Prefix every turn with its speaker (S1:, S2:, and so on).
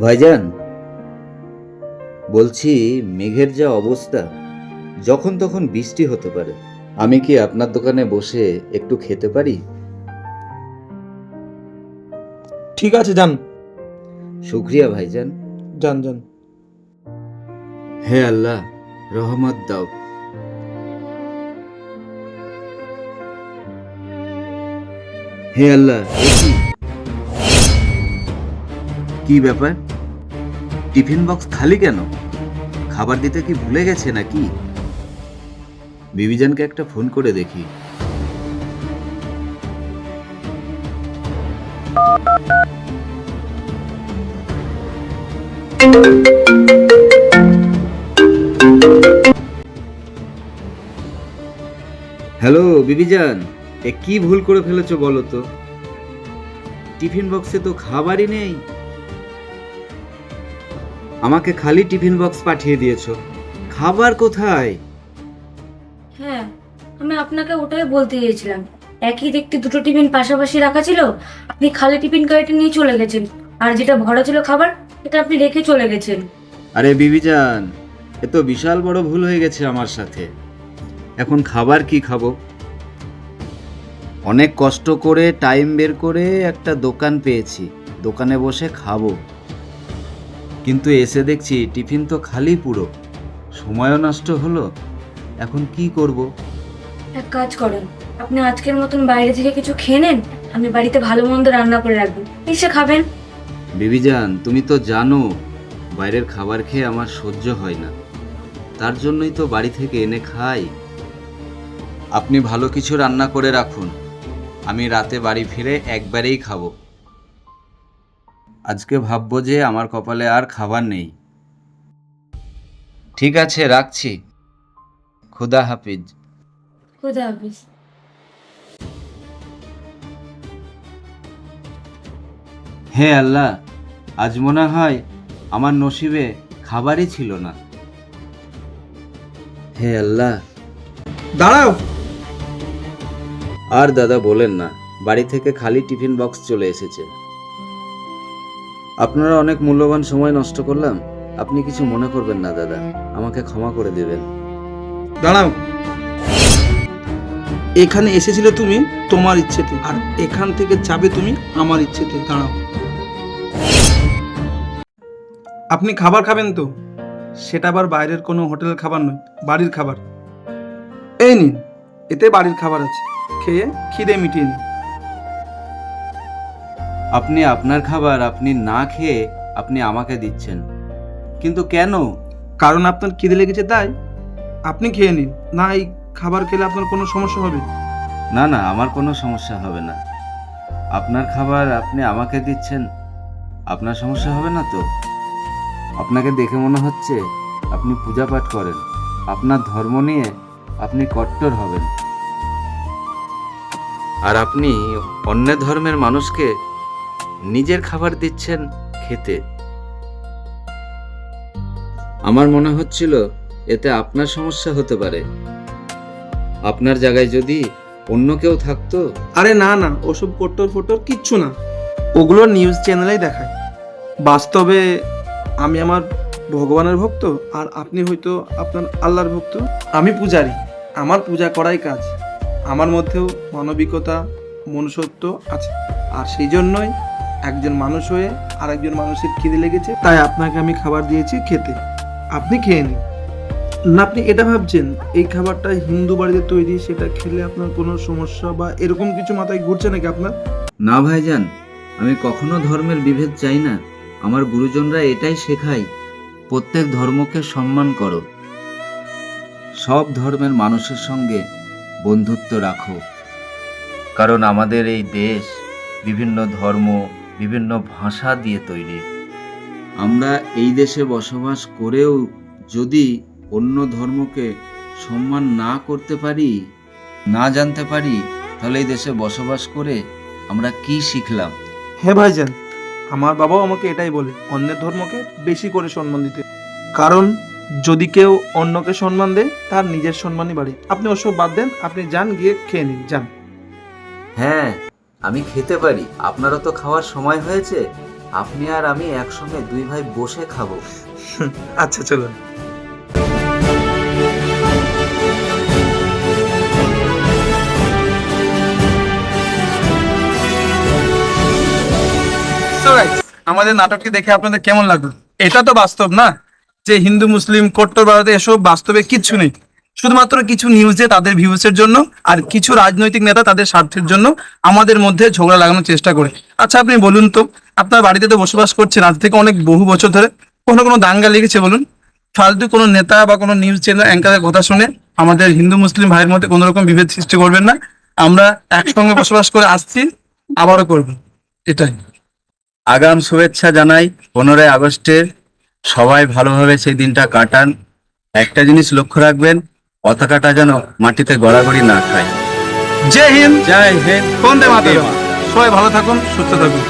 S1: ভাইজান, বলছি মেঘের যা অবস্থা, যখন তখন বৃষ্টি হতে পারে। আমি কি আপনার দোকানে বসে একটু খেতে পারি?
S2: ঠিক আছে, যান।
S1: শুক্রিয়া ভাইজান।
S2: যান যান।
S1: হে আল্লাহ, রহমত দাও। হে আল্লাহ, এ কি ব্যাপার? টিফিন বক্স খালি কেন? খাবার দিতে কি ভুলে গেছে নাকি? বিবিজানকে একটা ফোন করে দেখি। হ্যালো বিবিজান, এ কি ভুল করে ফেলেছো বলো তো? টিফিন বক্সে তো খাবারই নেই। আমাকে খালি টিফিন বক্স পাঠিয়ে দিয়েছো, খাবার কোথায়?
S3: হ্যাঁ, আমি আপনাকে ওটাই বলতে গিয়েছিলাম। একই দেখতে দুটো টিফিন পাশাপাশি রাখা ছিল, আপনি খালি টিফিন গাড়িটা নিয়ে চলে গেছেন, আর যেটা ভরা ছিল খাবার সেটা আপনি রেখে চলে গেছেন।
S1: আরে বিবিজান, এ তো বিশাল বড় ভুল হয়ে গেছে আমার সাথে। এখন খাবার কি খাবো? অনেক কষ্ট করে টাইম বের করে একটা দোকান পেয়েছি, দোকানে বসে খাবো, কিন্তু এসে দেখছি টিফিন তো খালি পুরো, সময়ও নষ্ট হলো। এখন কি করব?
S3: এক কাজ করেন, আপনি আজকের মতন বাইরে থেকে কিছু খেয়ে নেন, আমি বাড়িতে ভালো মন্দ রান্না করে রাখবো, এসে খাবেন।
S1: বিবিজান, তুমি তো জানো বাইরের খাবার খেয়ে আমার সহ্য হয় না, তার জন্যই তো বাড়ি থেকে এনে খাই। আপনি ভালো কিছু রান্না করে রাখুন, আমি রাতে বাড়ি ফিরে একবারেই খাবো। আজকে ভাববো যে আমার কপালে আর খাবার নেই। ঠিক আছে, রাখছি। খুদা হাফিজ।
S3: খুদা হাফিজ।
S1: হে আল্লাহ, আজ মনে হয় আমার নসিবে খাবারই ছিল না। হে আল্লাহ।
S2: দাঁড়াও।
S1: আর দাদা বলেন না, বাড়ি থেকে খালি টিফিন বক্স চলে এসেছে। আপনারা অনেক মূল্যবান সময় নষ্ট করলাম, আপনি কিছু মনে করবেন না দাদা, আমাকে ক্ষমা করে দেবেন।
S2: দাঁড়াও। এখানে এসেছিলে তুমি তোমার ইচ্ছেতে, আর এখান থেকে যাবে তুমি আমার ইচ্ছেতে। দাঁড়াও। আপনি খাবার খাবেন তো? সেটা আবার বাইরের কোনো হোটেলের খাবার নয়, বাড়ির খাবার। এই নিন, এতে বাড়ির খাবার আছে, খেয়ে খিদে মিটিয়ে নিন।
S1: আপনি আপনার খাবার আপনি না খেয়ে আপনি আমাকে দিচ্ছেন, কিন্তু কেন?
S2: কারণ আপনার খিদে লেগেছে তাই। আপনি খেয়ে নিন, না এই খাবার খেলে আপনার কোনো সমস্যা হবে?
S1: না না, আমার কোনো সমস্যা হবে না। আপনার খাবার আপনি আমাকে দিচ্ছেন, আপনার সমস্যা হবে না তো? আপনাকে দেখে মনে হচ্ছে আপনি পূজা পাঠ করেন, আপনার ধর্ম নিয়ে আপনি কট্টর হবেন, আর আপনি অন্য ধর্মের মানুষকে নিজের খাবার দিচ্ছেন খেতে। আমার মনে হচ্ছিল এতে আপনার সমস্যা হতে পারে। আপনার জায়গায় যদি অন্য কেউ থাকতো।
S2: আরে না না, ওসব কট্টর ফট্টর কিচ্ছু না, ওগুলো নিউজ চ্যানেলেই দেখায়। বাস্তবে আমি আমার ভগবানের ভক্ত, আর আপনি হয়তো আপনার আল্লাহর ভক্ত। আমি পূজারি, আমার পূজা করাই কাজ। আমার মধ্যেও মানবিকতা, মনুষ্যত্ব আছে, আর সেই জন্যই একজন মানুষ হয়ে আর একজন মানুষের খিদে লেগেছে, তাই আপনাকে আমি খাবার দিয়েছি খেতে। আপনি খেয়ে নিন। না আপনি এটা ভাবছেন এই খাবারটা হিন্দু বাড়িতে তৈরি, সেটা খেলে আপনার কোনো সমস্যা বা এরকম কিছু মাথায় ঘুরছে নাকি আপনার?
S1: না ভাইজান, আমি কখনো ধর্মের বিভেদ চাই না। আমার গুরুজনরা এটাই শেখায়, প্রত্যেক ধর্মকে সম্মান করো, সব ধর্মের মানুষের সঙ্গে বন্ধুত্ব রাখো। কারণ আমাদের এই দেশ বিভিন্ন ধর্ম, বিভিন্ন ভাষা দিয়ে তৈরি। আমরা এই দেশে বসবাস করেও যদি অন্য ধর্মকে সম্মান না করতে পারি, না জানতে পারি, তাহলে এই দেশে বসবাস করে আমরা কি শিখলাম?
S2: হ্যাঁ ভাইজান, আমার বাবাও আমাকে এটাই বলে অন্যের ধর্মকে বেশি করে সম্মান দিতে। কারণ যদি কেউ অন্যকে সম্মান দেয় তার নিজের সম্মানই বাড়ে। আপনি ওসব বাদ দেন, আপনি যান, গিয়ে খেয়ে নিন, যান।
S1: হ্যাঁ, আমি খেতে পারি, আপনারও তো খাওয়ার সময় হয়েছে। আপনি আর আমি একসঙ্গে দুই ভাই বসে খাবো।
S2: আচ্ছা চলুন। So guys, আমাদের নাটকটি দেখে আপনাদের কেমন লাগলো? এটা তো বাস্তব না যে হিন্দু মুসলিম কট্টরবাদে এসব বাস্তবে কিচ্ছু নেই। শুধুমাত্র কিছু নিউজে তাদের ভিউসের জন্য আর কিছু রাজনৈতিক নেতা তাদের স্বার্থের জন্য আমাদের মধ্যে ঝগড়া লাগানোর চেষ্টা করে। আচ্ছা আপনি বলুন তো, আপনার বাড়িতে তো বসবাস করছেন আজ থেকে অনেক বহু বছর ধরে, কোনো দাঙ্গা লেগেছে বলুন? ফালতু কোনো নেতা বা কোনো নিউজ চ্যানেল অ্যাঙ্কারের কথা শুনে আমাদের হিন্দু মুসলিম ভাইয়ের মধ্যে কোনো রকম বিভেদ সৃষ্টি করবেন না। আমরা একসঙ্গে বসবাস করে আসছি, আবারও করব, এটাই।
S1: আগাম শুভেচ্ছা জানাই 15ই আগস্টের। সবাই ভালোভাবে সেই দিনটা কাটান। একটা জিনিস লক্ষ্য রাখবেন, পতাকাটা যেন মাটিতে গড়াগড়ি না খায়।
S2: জয় হিন্দ,
S1: জয় হিন্দ,
S2: বন্দে মাতরম। সবাই ভালো থাকুন, সুস্থ থাকুন।